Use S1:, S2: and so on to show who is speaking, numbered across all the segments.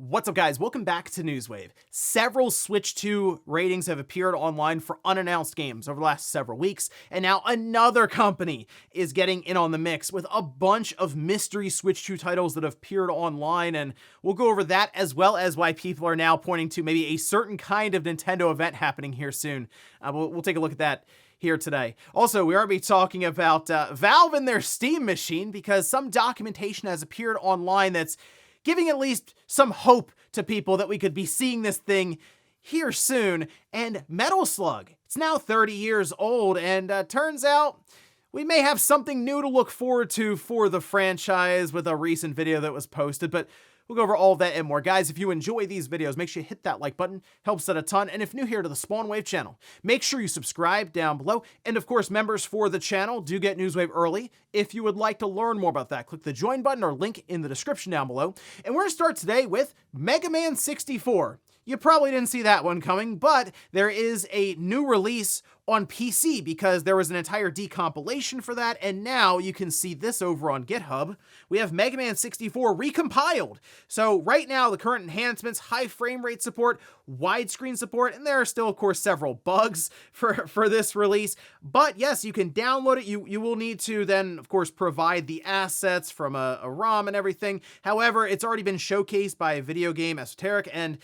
S1: What's up, guys? Welcome back to Newswave. Several Switch 2 ratings have appeared online for unannounced games over the last several weeks, and now another company is getting in on the mix with a bunch of mystery Switch 2 titles that have appeared online, and we'll go over that as well as why people are now pointing to maybe a certain kind of Nintendo event happening here soon. We'll take a look at that here today. Also, we are going to be talking about Valve and their Steam machine, because some documentation has appeared online that's giving at least some hope to people that we could be seeing this thing here soon. And Metal Slug, it's now 30 years old, and turns out we may have something new to look forward to for the franchise with a recent video that was posted, but we'll go over all that and more. Guys, if you enjoy these videos, make sure you hit that like button, helps out a ton. And if new here to the Spawnwave channel, make sure you subscribe down below. And of course, members for the channel do get Newswave early. If you would like to learn more about that, click the join button or link in the description down below. And we're gonna start today with Mega Man 64. You probably didn't see that one coming, but there is a new release on PC because there was an entire decompilation for that, and now you can see this over on GitHub. We have Mega Man 64 Recompiled. So right now, the current enhancements, high frame rate support, widescreen support, and there are still, of course, several bugs for this release. But yes, you can download it. You will need to then, of course, provide the assets from a ROM and everything. However, it's already been showcased by Video Game Esoteric, and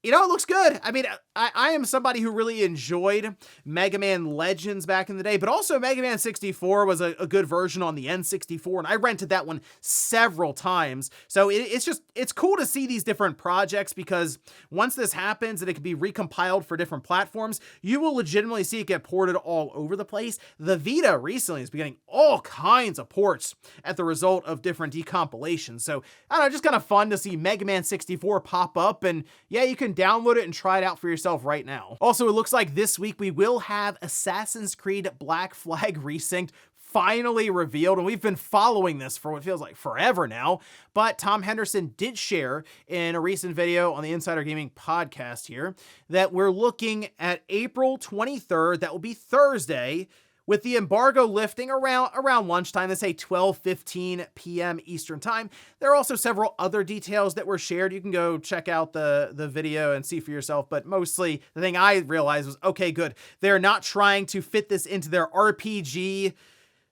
S1: you know, it looks good. I mean, I am somebody who really enjoyed Mega Man Legends back in the day, but also Mega Man 64 was a good version on the N64, and I rented that one several times. So it's cool to see these different projects, because once this happens and it can be recompiled for different platforms, you will legitimately see it get ported all over the place. The Vita recently has been getting all kinds of ports at the result of different decompilations. So, I don't know, just kind of fun to see Mega Man 64 pop up, and yeah, you can download it and try it out for yourself right now. Also, it looks like this week we will have Assassin's Creed Black Flag Resynced finally revealed, and we've been following this for what feels like forever now, but Tom Henderson did share in a recent video on the Insider Gaming podcast here that we're looking at April 23rd, that will be Thursday, with the embargo lifting around lunchtime. They say 12:15 p.m. Eastern time. There are also several other details that were shared. You can go check out the video and see for yourself, but mostly the thing I realized was, okay, good. They're not trying to fit this into their RPG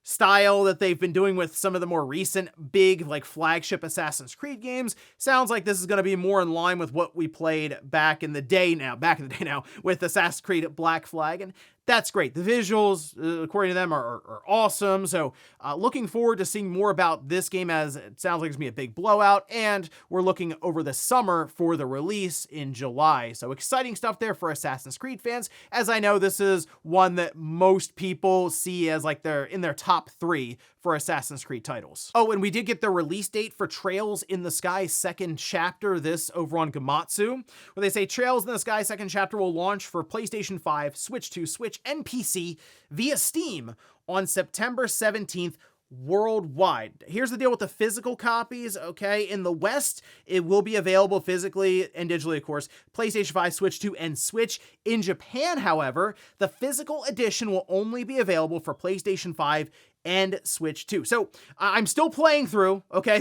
S1: style that they've been doing with some of the more recent big, like, flagship Assassin's Creed games. Sounds like this is going to be more in line with what we played back in the day now with Assassin's Creed Black Flag, and that's great. The visuals, according to them, are awesome. So looking forward to seeing more about this game, as it sounds like it's going to be a big blowout, and we're looking over the summer for the release in July. So exciting stuff there for Assassin's Creed fans, as I know this is one that most people see as like in their top 3 for Assassin's Creed titles. Oh, and we did get the release date for Trails in the Sky second chapter, this over on Gamatsu, where they say Trails in the Sky second chapter will launch for PlayStation 5, Switch 2, Switch, and PC via Steam on September 17th worldwide. Here's the deal with the physical copies, okay? In the West, it will be available physically and digitally, of course, PlayStation 5, Switch 2, and Switch. In Japan, however, the physical edition will only be available for PlayStation 5 and Switch 2. So I'm still playing through, okay,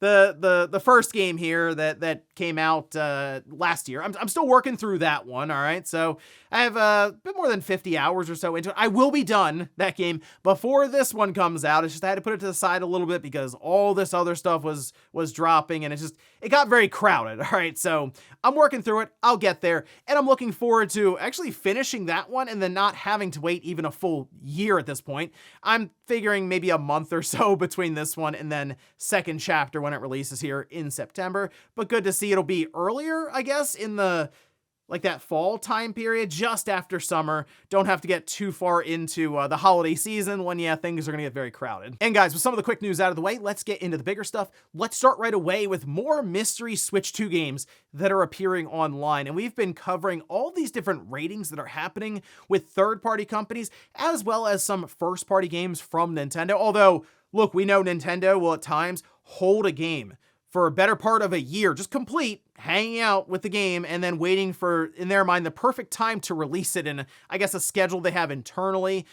S1: the first game here that came out last year. I'm still working through that one, all right? So I have a bit more than 50 hours or so into it. I will be done that game before this one comes out. It's just I had to put it to the side a little bit because all this other stuff was dropping, and it got very crowded, all right? So I'm working through it. I'll get there, and I'm looking forward to actually finishing that one and then not having to wait even a full year at this point. I'm figuring maybe a month or so between this one and then second chapter when it releases here in September. But good to see it'll be earlier, I guess, in the like that fall time period, just after summer. Don't have to get too far into the holiday season when, yeah, things are gonna get very crowded. And guys, with some of the quick news out of the way, let's get into the bigger stuff. Let's start right away with more mystery Switch 2 games that are appearing online. And we've been covering all these different ratings that are happening with third-party companies, as well as some first-party games from Nintendo. Although, look, we know Nintendo will at times hold a game for a better part of a year, just complete, hanging out with the game, and then waiting for, in their mind, the perfect time to release it in, I guess, a schedule they have internally.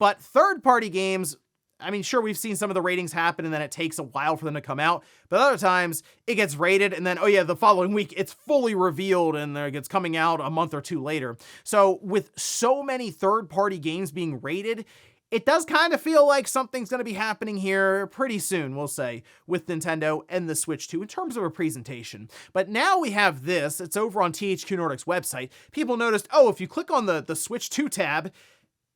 S1: But third-party games, I mean, sure, we've seen some of the ratings happen and then it takes a while for them to come out, but other times it gets rated and then, oh yeah, the following week it's fully revealed and it's coming out a month or two later. So with so many third-party games being rated, it does kind of feel like something's going to be happening here pretty soon, we'll say, with Nintendo and the Switch 2 in terms of a presentation. But now we have this. It's over on THQ Nordic's website. People noticed, oh, if you click on the Switch 2 tab,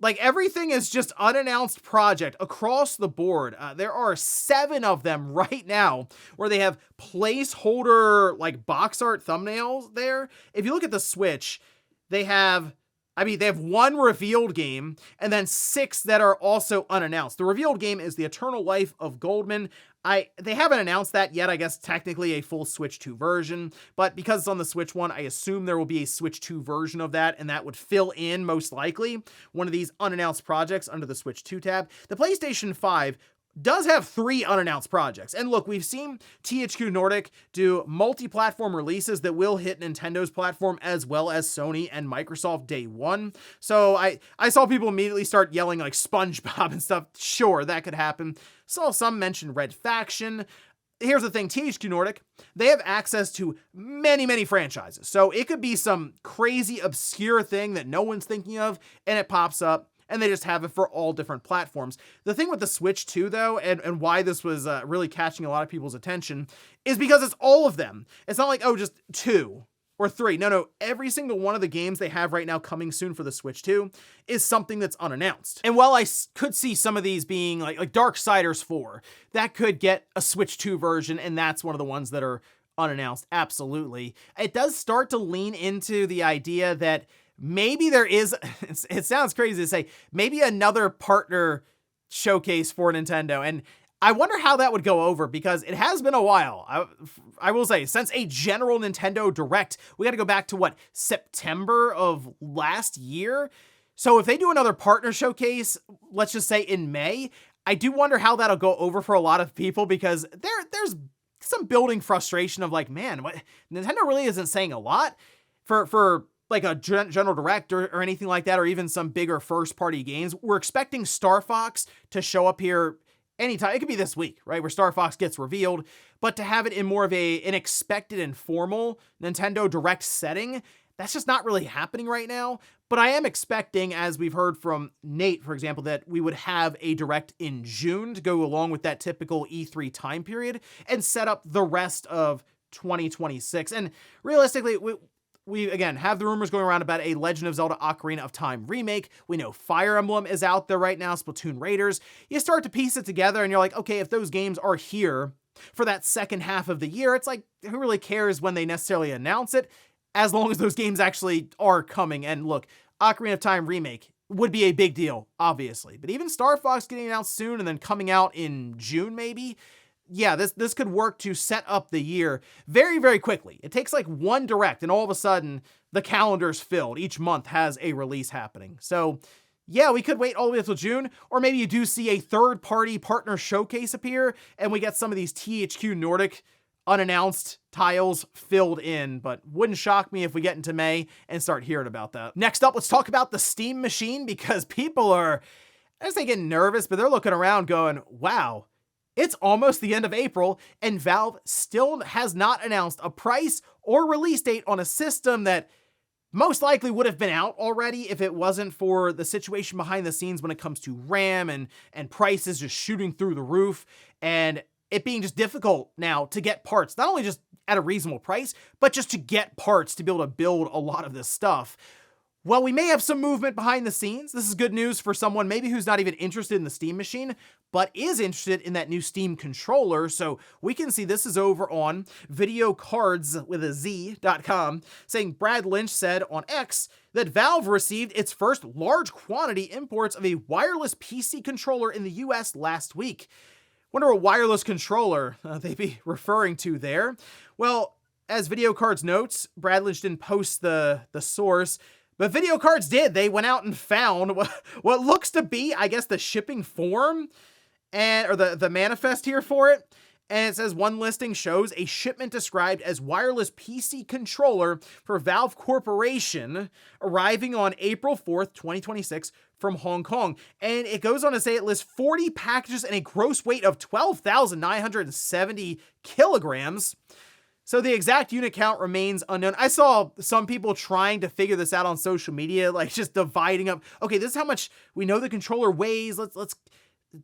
S1: like everything is just unannounced project across the board. There are 7 of them right now where they have placeholder like box art thumbnails there. If you look at the Switch, they have 1 revealed game and then 6 that are also unannounced. The revealed game is The Eternal Life of Goldman. They haven't announced that yet, I guess technically a full Switch 2 version, but because it's on the Switch 1, I assume there will be a Switch 2 version of that, and that would fill in, most likely, one of these unannounced projects under the Switch 2 tab. The PlayStation 5 does have 3 unannounced projects. And look, we've seen THQ Nordic do multi-platform releases that will hit Nintendo's platform as well as Sony and Microsoft day one. So I saw people immediately start yelling like SpongeBob and stuff. Sure, that could happen. Saw some mention Red Faction. Here's the thing, THQ Nordic, they have access to many, many franchises. So it could be some crazy, obscure thing that no one's thinking of, and it pops up. And they just have it for all different platforms. The thing with the Switch 2, though, and why this was really catching a lot of people's attention, is because it's all of them. It's not like, oh, just 2 or 3. No, every single one of the games they have right now coming soon for the Switch 2 is something that's unannounced. And while I could see some of these being like Darksiders 4, that could get a Switch 2 version, and that's one of the ones that are unannounced, absolutely. It does start to lean into the idea that maybe there is, it sounds crazy to say, maybe another partner showcase for Nintendo. And I wonder how that would go over, because it has been a while. I will say, since a general Nintendo Direct, we got to go back to what, September of last year? So if they do another partner showcase, let's just say in May, I do wonder how that'll go over for a lot of people, because there's some building frustration of like, man, what, Nintendo really isn't saying a lot for like a general direct or anything like that, or even some bigger first-party games. We're expecting Star Fox to show up here anytime. It could be this week, right, where Star Fox gets revealed, but to have it in more of an expected and formal Nintendo Direct setting, that's just not really happening right now. But I am expecting, as we've heard from Nate, for example, that we would have a Direct in June to go along with that typical E3 time period and set up the rest of 2026. And realistically, we again have the rumors going around about a Legend of Zelda Ocarina of Time remake. We know Fire Emblem is out there right now, Splatoon Raiders. You start to piece it together and you're like, okay, if those games are here for that second half of the year, it's like, who really cares when they necessarily announce it, as long as those games actually are coming. And look, Ocarina of Time remake would be a big deal, obviously. But even Star Fox getting announced soon and then coming out in June maybe, yeah, this could work to set up the year very, very quickly. It takes like one Direct and all of a sudden the calendar's filled. Each month has a release happening. So yeah, we could wait all the way until June, or maybe you do see a third-party partner showcase appear and we get some of these THQ Nordic unannounced tiles filled in, but wouldn't shock me if we get into May and start hearing about that. Next up, let's talk about the Steam machine, because people are, I don't say getting nervous, but they're looking around going, wow, it's almost the end of April, and Valve still has not announced a price or release date on a system that most likely would have been out already if it wasn't for the situation behind the scenes when it comes to RAM and prices just shooting through the roof, and it being just difficult now to get parts, not only just at a reasonable price, but just to get parts to be able to build a lot of this stuff. Well, we may have some movement behind the scenes. This is good news for someone maybe who's not even interested in the Steam machine, but is interested in that new Steam controller. So we can see this is over on videocards.com, saying Brad Lynch said on X that Valve received its first large quantity imports of a wireless PC controller in the US last week. Wonder what wireless controller they be referring to there. Well, as Videocards notes, Brad Lynch didn't post the source, but Videocards did. They went out and found what looks to be, I guess, the shipping form or the manifest here for it. And it says one listing shows a shipment described as wireless PC controller for Valve Corporation arriving on April 4th, 2026 from Hong Kong. And it goes on to say it lists 40 packages and a gross weight of 12,970 kilograms. So the exact unit count remains unknown. I saw some people trying to figure this out on social media, like just dividing up. Okay, this is how much we know the controller weighs. Let's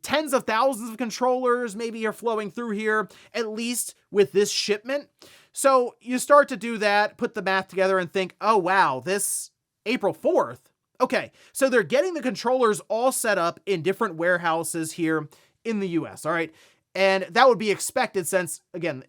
S1: tens of thousands of controllers maybe are flowing through here, at least with this shipment. So you start to do that, put the math together and think, oh wow, this April 4th. Okay, so they're getting the controllers all set up in different warehouses here in the US, all right? And that would be expected since, again,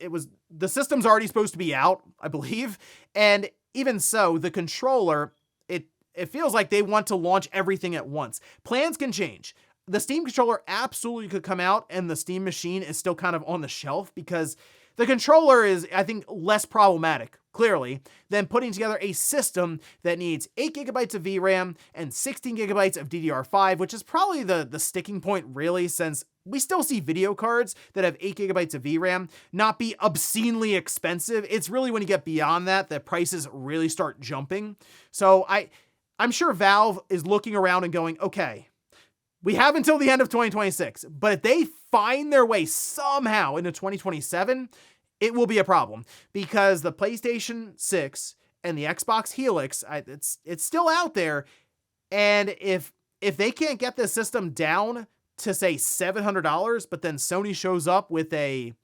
S1: the system's already supposed to be out, I believe. And even so, the controller, it feels like they want to launch everything at once. Plans can change. The Steam controller absolutely could come out and the Steam machine is still kind of on the shelf because the controller is, I think, less problematic, clearly, than putting together a system that needs 8 gigabytes of VRAM and 16 gigabytes of DDR5, which is probably the sticking point, really, since we still see video cards that have 8 gigabytes of VRAM not be obscenely expensive. It's really when you get beyond that that prices really start jumping. So I'm sure Valve is looking around and going, okay, we have until the end of 2026, but if they find their way somehow into 2027, it will be a problem because the PlayStation 6 and the Xbox Helix, it's still out there. And if they can't get this system down to say $700, but then Sony shows up with a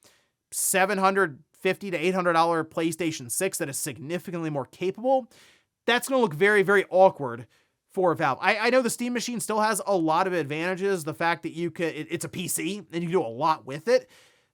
S1: $750 to $800 PlayStation 6 that is significantly more capable, that's going to look very, very awkward for Valve. I know the Steam machine still has a lot of advantages. The fact that it's a PC and you can do a lot with it,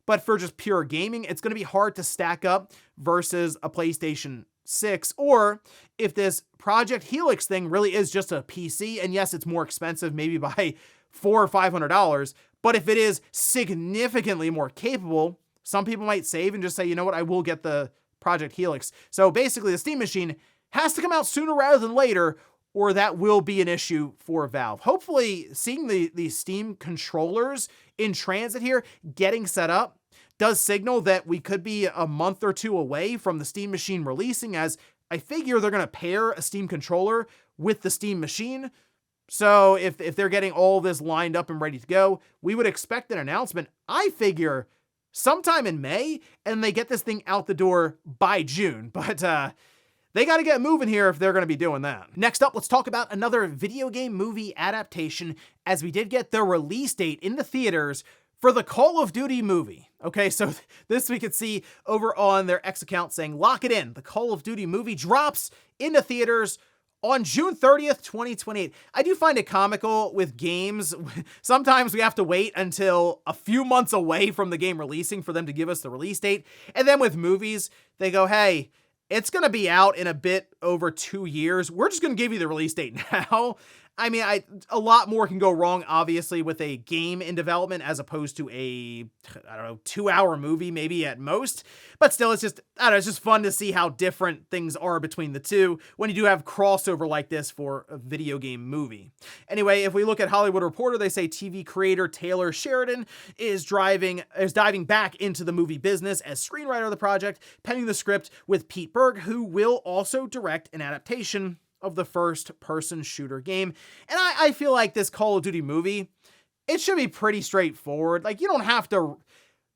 S1: but for just pure gaming, it's going to be hard to stack up versus a PlayStation 6. Or if this Project Helix thing really is just a PC, and yes, it's more expensive, maybe by $400 or $500, but if it is significantly more capable, some people might save and just say, you know what, I will get the Project Helix. So basically, the Steam machine has to come out sooner rather than later, or that will be an issue for Valve. Hopefully, seeing the Steam controllers in transit here, getting set up, does signal that we could be a month or two away from the Steam machine releasing, as I figure they're going to pair a Steam controller with the Steam machine. So if they're getting all this lined up and ready to go, we would expect an announcement, I figure, sometime in May, and they get this thing out the door by June. But they got to get moving here if they're going to be doing that. Next up, let's talk about another video game movie adaptation, as we did get the release date in the theaters for the Call of Duty movie. Okay, so this we could see over on their X account saying, lock it in. The Call of Duty movie drops into theaters on June 30th, 2028. I do find it comical with games. Sometimes we have to wait until a few months away from the game releasing for them to give us the release date. And then with movies, they go, hey, it's going to be out in a bit over 2 years. We're just going to give you the release date now. I mean, a lot more can go wrong, obviously, with a game in development as opposed to a, 2-hour movie, maybe at most. But still, it's just fun to see how different things are between the two when you do have crossover like this for a video game movie. Anyway, if we look at Hollywood Reporter, they say TV creator Taylor Sheridan is diving back into the movie business as screenwriter of the project, penning the script with Pete Berg, who will also direct an adaptation of the first-person shooter game. And I feel like this Call of Duty movie, it should be pretty straightforward. Like, you don't have to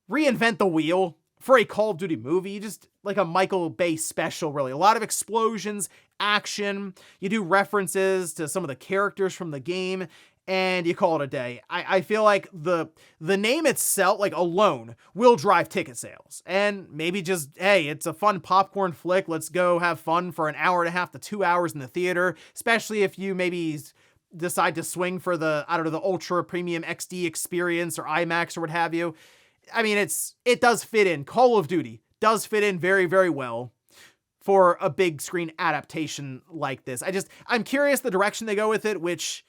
S1: reinvent the wheel for a Call of Duty movie. You just, like a Michael Bay special, really. A lot of explosions, action, you do references to some of the characters from the game, and you call it a day. I feel like the name itself, like alone, will drive ticket sales. And maybe just, hey, it's a fun popcorn flick. Let's go have fun for an hour and a half to 2 hours in the theater, especially if you maybe decide to swing for the ultra premium XD experience or IMAX or what have you. I mean, it does fit in. Call of Duty does fit in very, very well for a big screen adaptation like this. I'm curious the direction they go with it, which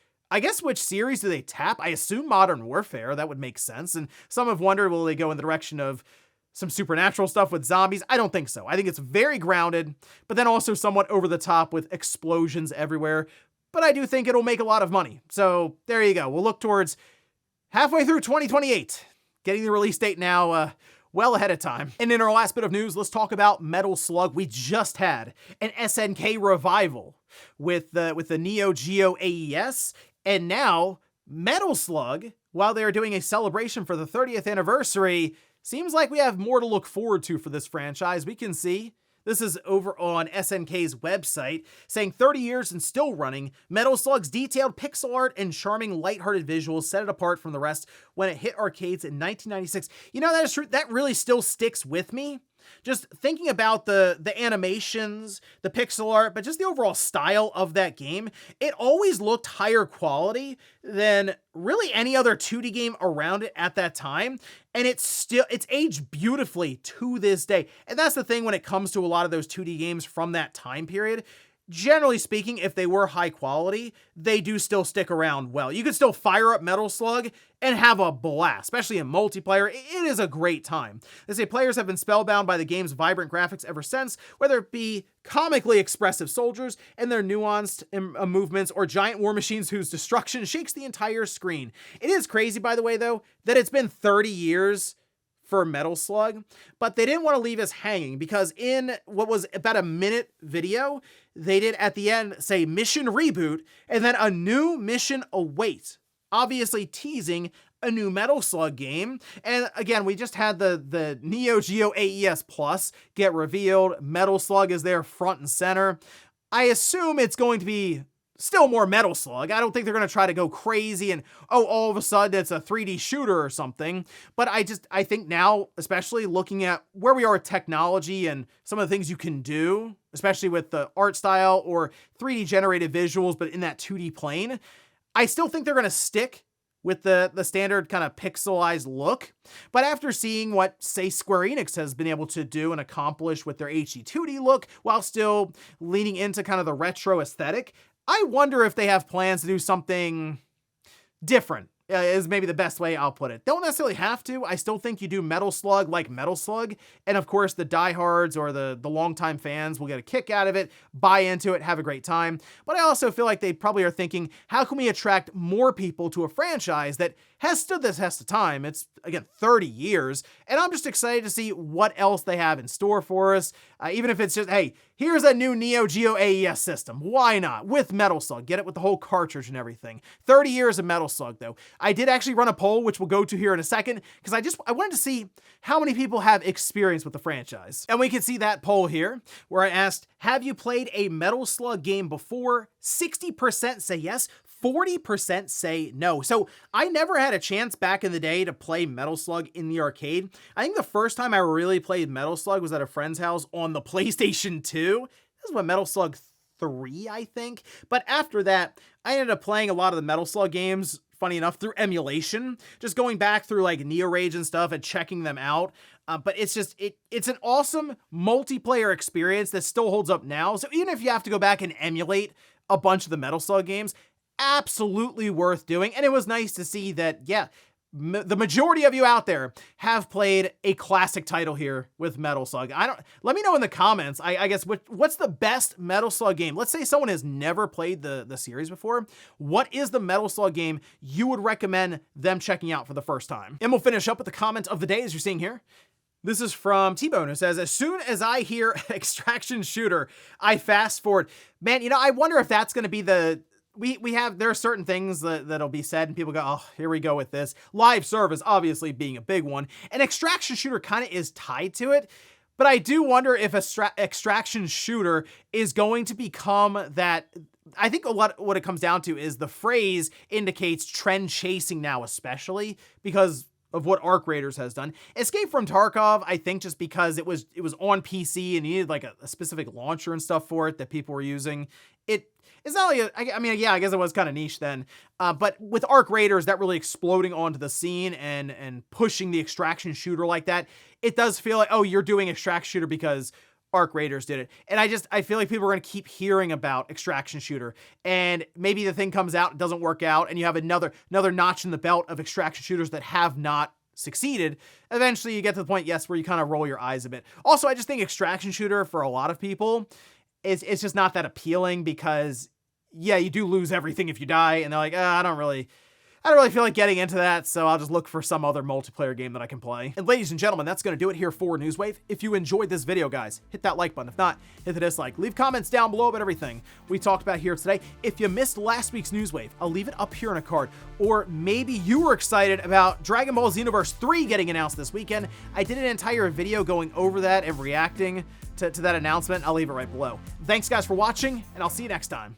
S1: series do they tap? I assume Modern Warfare, that would make sense. And some have wondered, will they go in the direction of some supernatural stuff with zombies? I don't think so. I think it's very grounded, but then also somewhat over the top with explosions everywhere. But I do think it'll make a lot of money. So there you go. We'll look towards halfway through 2028. Getting the release date now. well ahead of time. And in our last bit of news, let's talk about Metal Slug. We just had an SNK revival with the Neo Geo AES, and now Metal Slug, while they're doing a celebration for the 30th anniversary, seems like we have more to look forward to for this franchise. We can see this is over on SNK's website, saying 30 years and still running, Metal Slug's detailed pixel art and charming lighthearted visuals set it apart from the rest when it hit arcades in 1996. You know, that is true. That really still sticks with me. Just thinking about the animations, the pixel art, but just the overall style of that game, it always looked higher quality than really any other 2D game around it at that time. And it's aged beautifully to this day. And that's the thing when it comes to a lot of those 2D games from that time period. Generally speaking, if they were high quality, they do still stick around well. You could still fire up Metal Slug and have a blast, especially in multiplayer. It is a great time. They say players have been spellbound by the game's vibrant graphics ever since, whether it be comically expressive soldiers and their nuanced movements or giant war machines whose destruction shakes the entire screen. It is crazy, by the way, though, that it's been 30 years for Metal Slug, but they didn't want to leave us hanging because in what was about a minute video, they did at the end say mission reboot and then a new mission awaits, obviously teasing a new Metal Slug game. And again, we just had the Neo Geo AES Plus get revealed. Metal Slug is there front and center. I assume it's going to be still more Metal Slug. I don't think they're going to try to go crazy and, oh, all of a sudden it's a 3D shooter or something. But I think now, especially looking at where we are with technology and some of the things you can do, especially with the art style or 3D generated visuals, but in that 2D plane, I still think they're going to stick with the standard kind of pixelized look. But after seeing what, say, Square Enix has been able to do and accomplish with their HD 2D look while still leaning into kind of the retro aesthetic, I wonder if they have plans to do something different, is maybe the best way I'll put it. Don't necessarily have to. I still think you do Metal Slug like Metal Slug. And of course, the diehards or the longtime fans will get a kick out of it, buy into it, have a great time. But I also feel like they probably are thinking, how can we attract more people to a franchise that has stood the test of time? It's, again, 30 years. And I'm just excited to see what else they have in store for us. Even if it's just, hey, here's a new Neo Geo AES system. Why not? With Metal Slug. Get it with the whole cartridge and everything. 30 years of Metal Slug, though. I did actually run a poll, which we'll go to here in a second, because I wanted to see how many people have experience with the franchise. And we can see that poll here, where I asked, have you played a Metal Slug game before? 60% say yes. 40% say no. So I never had a chance back in the day to play Metal Slug in the arcade. I think the first time I really played Metal Slug was at a friend's house on the PlayStation 2. This is what, Metal Slug 3, I think. But after that, I ended up playing a lot of the Metal Slug games, funny enough, through emulation, just going back through like Neo Rage and stuff and checking them out. But it's just, it's an awesome multiplayer experience that still holds up now. So even if you have to go back and emulate a bunch of the Metal Slug games, absolutely worth doing. And it was nice to see that, yeah, the majority of you out there have played a classic title here with Metal Slug. Let me know in the comments, I guess, what's the best Metal Slug game? Let's say someone has never played the series before. What is the Metal Slug game you would recommend them checking out for the first time? And we'll finish up with the comment of the day, as you're seeing here. This is from T-Bone, who says, as soon as I hear extraction shooter, I fast forward. Man, you know, I wonder if that's going to be there are certain things that'll be said and people go, oh, here we go with this. Live service obviously being a big one. And extraction shooter kind of is tied to it. But I do wonder if extraction shooter is going to become that. I think a lot what it comes down to is the phrase indicates trend chasing now, especially because of what Arc Raiders has done. Escape from Tarkov, I think just because it was on PC and you needed like a specific launcher and stuff for it that people were using. It's not like, I guess it was kind of niche then. But with Arc Raiders, that really exploding onto the scene and pushing the extraction shooter like that, it does feel like, oh, you're doing extraction shooter because Arc Raiders did it. And I feel like people are going to keep hearing about extraction shooter, and maybe the thing comes out, it doesn't work out, and you have another notch in the belt of extraction shooters that have not succeeded. Eventually you get to the point, yes, where you kind of roll your eyes a bit. Also, I just think extraction shooter for a lot of people it's just not that appealing because, yeah, you do lose everything if you die, and they're like, I don't I don't really feel like getting into that, so I'll just look for some other multiplayer game that I can play. And ladies and gentlemen, that's going to do it here for Newswave. If you enjoyed this video, guys, hit that like button. If not, hit the dislike. Leave comments down below about everything we talked about here today. If you missed last week's Newswave, I'll leave it up here in a card. Or maybe you were excited about Dragon Ball Xenoverse 3 getting announced this weekend. I did an entire video going over that and reacting to that announcement. I'll leave it right below. Thanks, guys, for watching, and I'll see you next time.